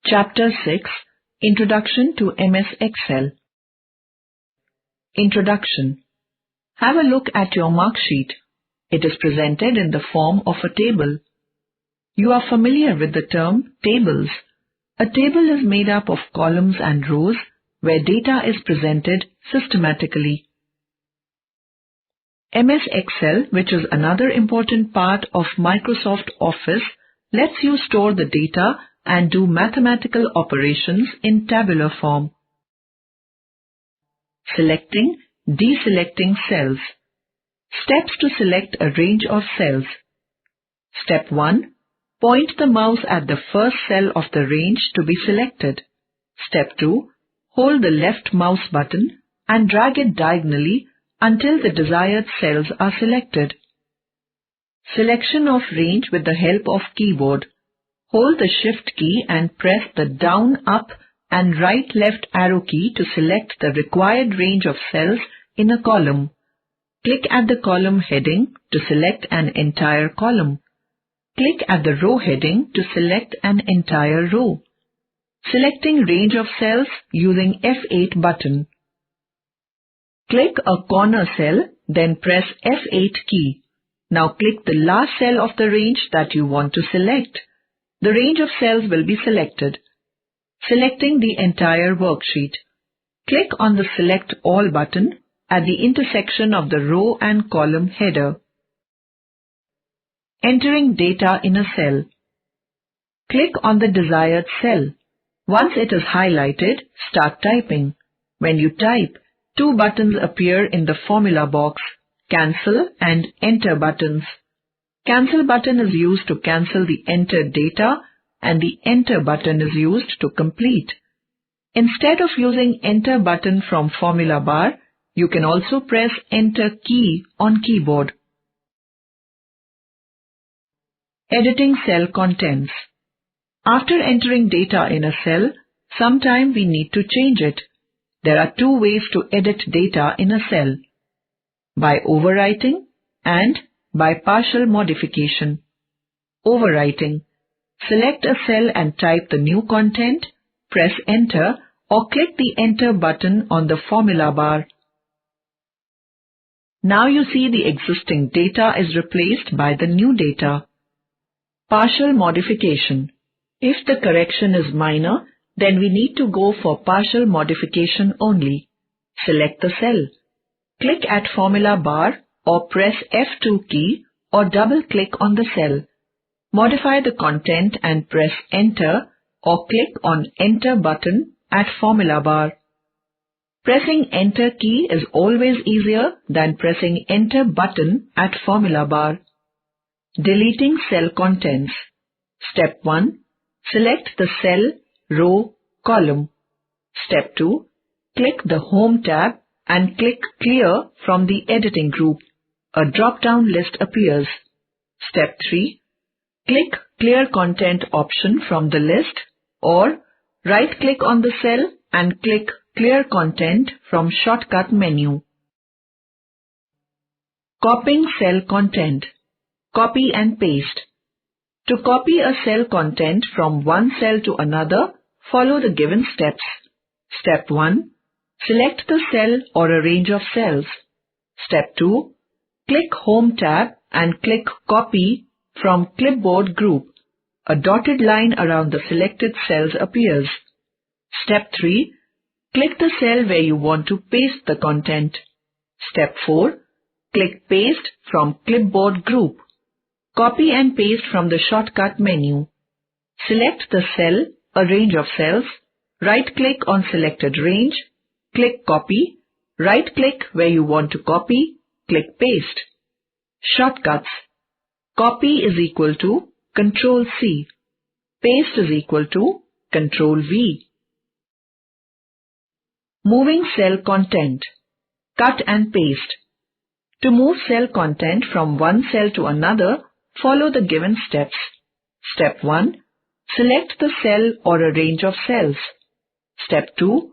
Chapter 6 Introduction to MS Excel. Introduction. Have a look at your mark sheet. It is presented in the form of a table. You are familiar with the term tables. A table is made up of columns and rows where data is presented systematically. MS Excel, which is another important part of Microsoft Office, lets you store the data and do mathematical operations in tabular form. Selecting, deselecting cells. Steps to select a range of cells. Step 1. Point the mouse at the first cell of the range to be selected. Step 2. Hold the left mouse button and drag it diagonally until the desired cells are selected. Selection of range with the help of keyboard. Hold the Shift key and press the down, up and right left arrow key to select the required range of cells in a column. Click at the column heading to select an entire column. Click at the row heading to select an entire row. Selecting range of cells using F8 button. Click a corner cell, then press F8 key. Now click the last cell of the range that you want to select. The range of cells will be selected. Selecting the entire worksheet. Click on the Select All button at the intersection of the row and column header. Entering data in a cell. Click on the desired cell. Once it is highlighted, start typing. When you type, two buttons appear in the formula box, Cancel and Enter buttons. Cancel button is used to cancel the entered data and the Enter button is used to complete. Instead of using Enter button from formula bar, you can also press Enter key on keyboard. Editing cell contents. After entering data in a cell, sometime we need to change it. There are two ways to edit data in a cell: by overwriting and by partial modification. Overwriting. Select a cell and type the new content, press Enter or click the Enter button on the formula bar. Now you see the existing data is replaced by the new data. Partial modification. If the correction is minor, then we need to go for partial modification only. Select the cell. Click at formula bar or press F2 key or double-click on the cell. Modify the content and press Enter or click on Enter button at formula bar. Pressing Enter key is always easier than pressing Enter button at formula bar. Deleting cell contents. Step 1. Select the cell, row, column. Step 2. Click the Home tab and click Clear from the editing group. A drop-down list appears. Step 3. Click Clear Content option from the list or right-click on the cell and click Clear Content from shortcut menu. Copying cell content. Copy and paste. To copy a cell content from one cell to another, follow the given steps. Step 1. Select the cell or a range of cells. Step 2. Click Home tab and click Copy from Clipboard group. A dotted line around the selected cells appears. Step 3. Click the cell where you want to paste the content. Step 4. Click Paste from Clipboard group. Copy and paste from the shortcut menu. Select the cell, a range of cells, right-click on selected range, click Copy, right-click where you want to copy, click Paste. Shortcuts. Copy is equal to Ctrl+C. Paste is equal to Ctrl+V. Moving cell content. Cut and paste. To move cell content from one cell to another, follow the given steps. Step 1. Select the cell or a range of cells. Step 2.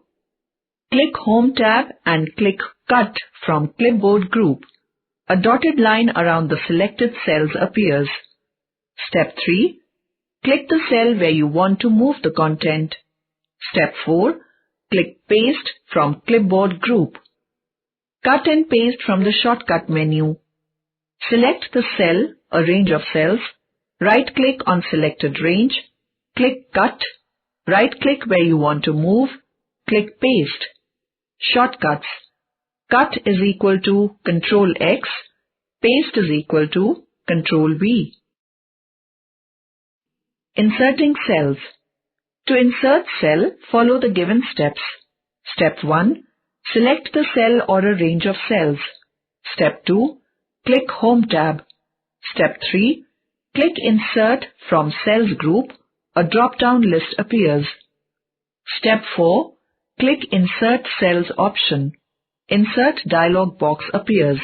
Click Home tab and click Cut from Clipboard group. A dotted line around the selected cells appears. Step 3. click the cell where you want to move the content. Step 4. Click Paste from Clipboard Group. Cut and paste from the shortcut menu. Select the cell, a range of cells. Right-click on selected range. Click Cut. Right-click where you want to move. Click Paste. Shortcuts. Cut is equal to Ctrl X. Paste is equal to Ctrl V. Inserting cells. To insert cell, follow the given steps. Step 1. Select the cell or a range of cells. Step 2. Click Home tab. Step 3. Click Insert from Cells group. A drop-down list appears. Step 4. Click Insert Cells option. Insert dialog box appears.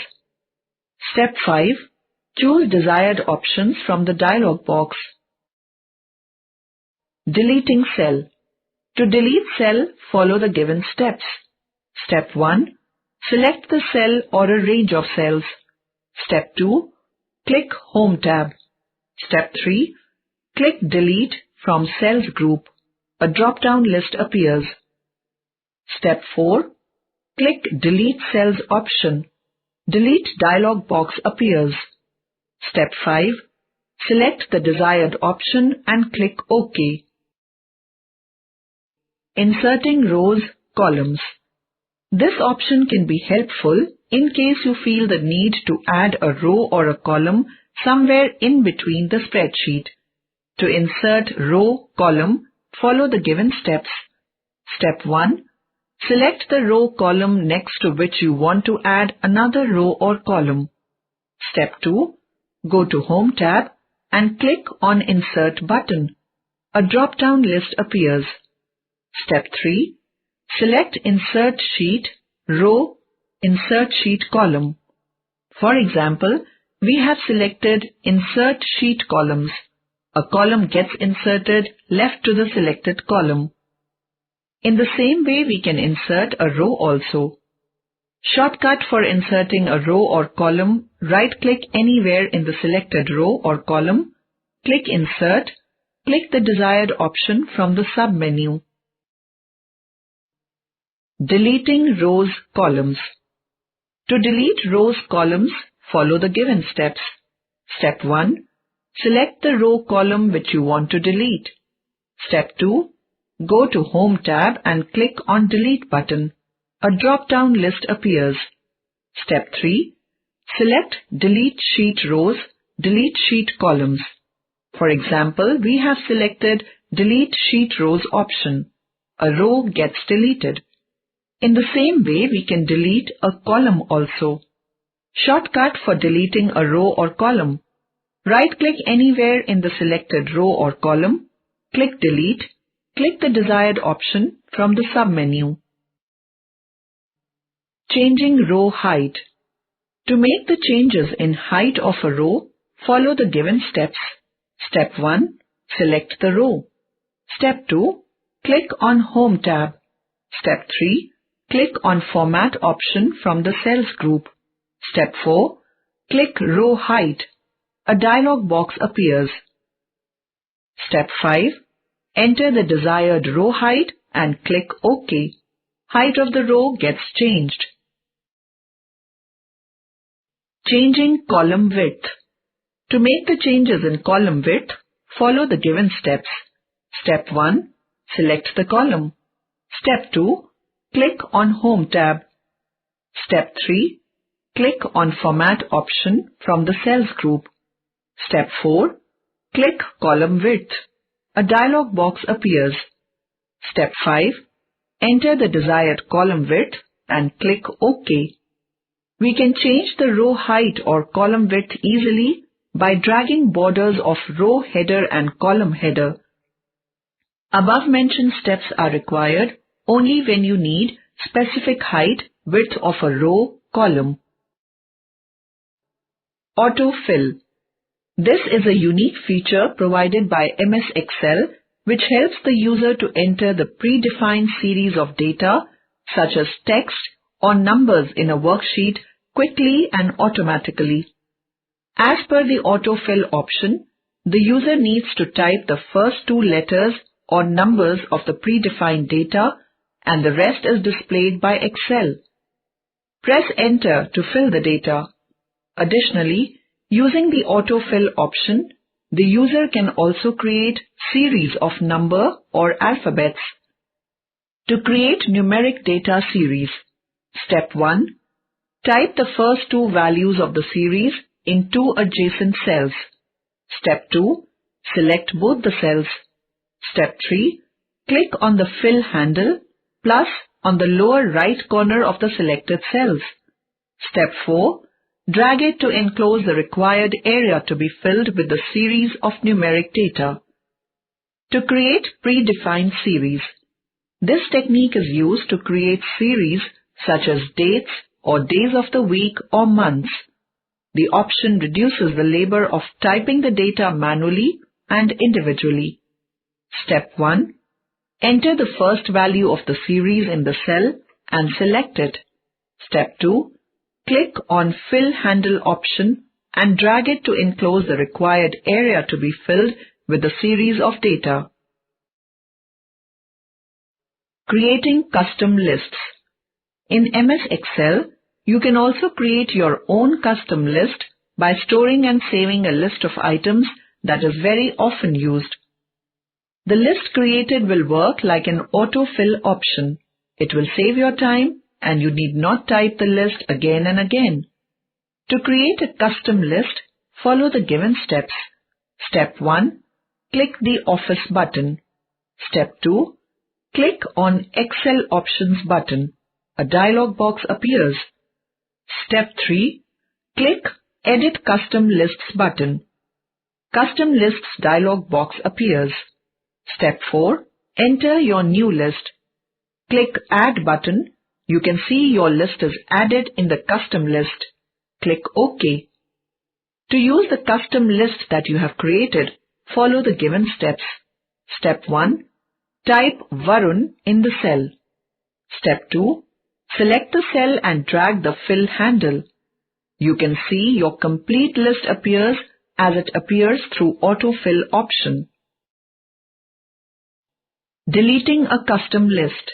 Step 5. Choose desired options from the dialog box. Deleting cell. To delete cell, follow the given steps. Step 1. Select the cell or a range of cells. Step 2. Click Home tab. Step 3. Click Delete from Cells group. A drop-down list appears. Step 4. Click Delete Cells option. Delete dialog box appears. Step 5. Select the desired option and click OK. Inserting rows, columns. This option can be helpful in case you feel the need to add a row or a column somewhere in between the spreadsheet. To insert row, column, follow the given steps. Step 1. Select the row column next to which you want to add another row or column. Step 2. Go to Home tab and click on Insert button. A drop-down list appears. Step 3. Select Insert Sheet, Row, Insert Sheet Column. For example, we have selected Insert Sheet Columns. A column gets inserted left to the selected column. In the same way, we can insert a row also. Shortcut for inserting a row or column, right-click anywhere in the selected row or column, click Insert, click the desired option from the sub-menu. Deleting rows, columns. To delete rows, columns, follow the given steps. Step 1. Select the row column which you want to delete. Step 2. Go to Home tab and click on Delete button. A drop-down list appears. Step 3. Select Delete Sheet Rows, Delete Sheet Columns. For example, we have selected Delete Sheet Rows option. A row gets deleted. In the same way, we can delete a column also. Shortcut for deleting a row or column. Right-click anywhere in the selected row or column, click Delete, click the desired option from the sub-menu. Changing row height. To make the changes in height of a row, follow the given steps. Step 1. Select the row. Step 2. Click on Home tab. Step 3. Click on Format option from the Cells group. Step 4. Click Row Height. A dialog box appears. Step 5. Enter the desired row height and click OK. Height of the row gets changed. Changing column width. To make the changes in column width, follow the given steps. Step 1. Select the column. Step 2. Click on Home tab. Step 3. Click on Format option from the Cells group. Step 4. Click Column Width. A dialog box appears. Step 5. Enter the desired column width and click OK. We can change the row height or column width easily by dragging borders of row header and column header. Above mentioned steps are required only when you need specific height, width of a row, column. Autofill. This is a unique feature provided by MS Excel which helps the user to enter the predefined series of data such as text or numbers in a worksheet quickly and automatically. As per the autofill option, the user needs to type the first two letters or numbers of the predefined data and the rest is displayed by Excel. Press Enter to fill the data. Additionally, using the autofill option, the user can also create series of number or alphabets. To create numeric data series, Step 1. Type the first two values of the series in two adjacent cells. Step 2. Select both the cells. Step 3. Click on the fill handle plus on the lower right corner of the selected cells. Step 4. Drag it to enclose the required area to be filled with the series of numeric data. To create predefined series, this technique is used to create series such as dates or days of the week or months. The option reduces the labor of typing the data manually and individually. Step 1. Enter the first value of the series in the cell and select it. Step 2. Click on Fill Handle option and drag it to enclose the required area to be filled with the series of data. Creating custom lists. In MS Excel, you can also create your own custom list by storing and saving a list of items that is very often used. The list created will work like an autofill option. It will save your time and you need not type the list again and again. To create a custom list, follow the given steps. Step 1. Click the Office button. Step 2. Click on Excel Options button. A dialog box appears. Step 3. Click Edit Custom Lists button. Custom Lists dialog box appears. Step 4. Enter your new list. Click Add button. You can see your list is added in the custom list. Click OK. To use the custom list that you have created, follow the given steps. Step 1. Type Varun in the cell. Step 2. Select the cell and drag the fill handle. You can see your complete list appears as it appears through autofill option. Deleting a custom list.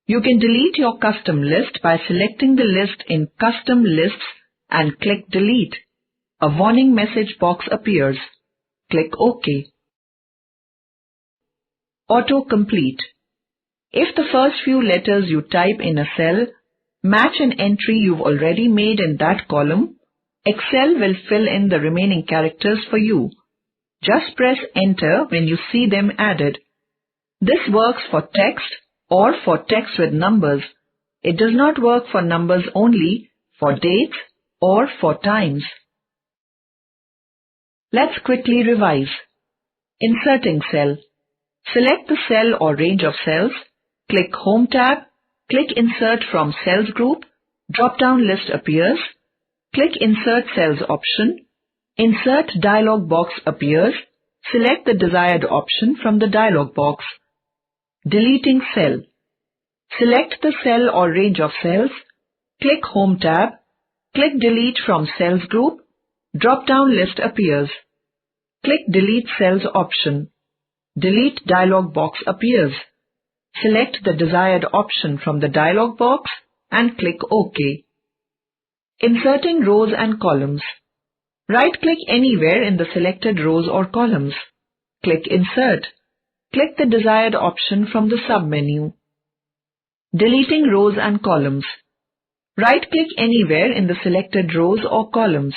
You can delete your custom list by selecting the list in Custom Lists and click Delete. A warning message box appears. Click OK. Autocomplete. If the first few letters you type in a cell match an entry you've already made in that column, Excel will fill in the remaining characters for you. Just press Enter when you see them added. This works for text or for text with numbers. It does not work for numbers only, for dates or for times. Let's quickly revise. Inserting cell. Select the cell or range of cells, click Home tab, click Insert from Cells group, drop-down list appears, click Insert Cells option, Insert dialog box appears, select the desired option from the dialog box. Deleting cell. Select the cell or range of cells, click Home tab, click Delete from Cells group, drop-down list appears. Click Delete Cells option. Delete dialog box appears. Select the desired option from the dialog box and click OK. Inserting rows and columns. Right-click anywhere in the selected rows or columns. Click Insert. Click the desired option from the submenu. Deleting rows and columns. Right-click anywhere in the selected rows or columns.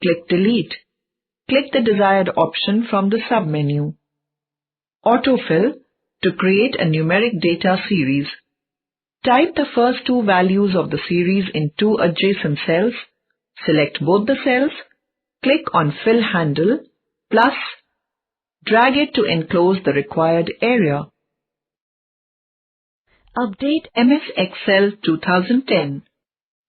Click Delete. Click the desired option from the submenu. Autofill. To create a numeric data series, type the first two values of the series in two adjacent cells, select both the cells, click on Fill Handle, plus drag it to enclose the required area. Update MS Excel 2010.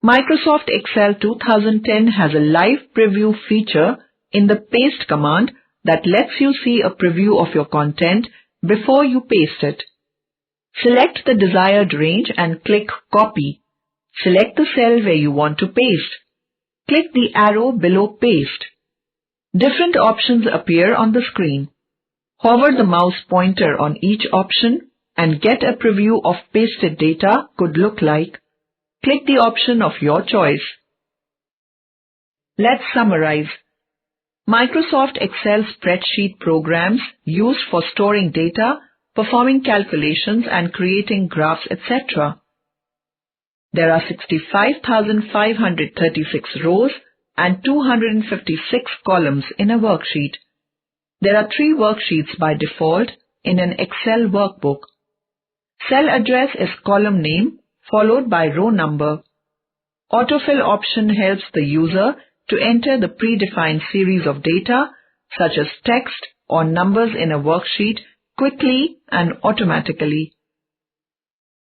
Microsoft Excel 2010 has a live preview feature in the Paste command that lets you see a preview of your content before you paste it. Select the desired range and click Copy. Select the cell where you want to paste. Click the arrow below Paste. Different options appear on the screen. Hover the mouse pointer on each option and get a preview of pasted data could look like. Click the option of your choice. Let's summarize. Microsoft Excel spreadsheet programs used for storing data, performing calculations and creating graphs, etc. There are 65,536 rows and 256 columns in a worksheet. There are 3 worksheets by default in an Excel workbook. Cell address is column name followed by row number. Autofill option helps the user to enter the predefined series of data such as text or numbers in a worksheet quickly and automatically.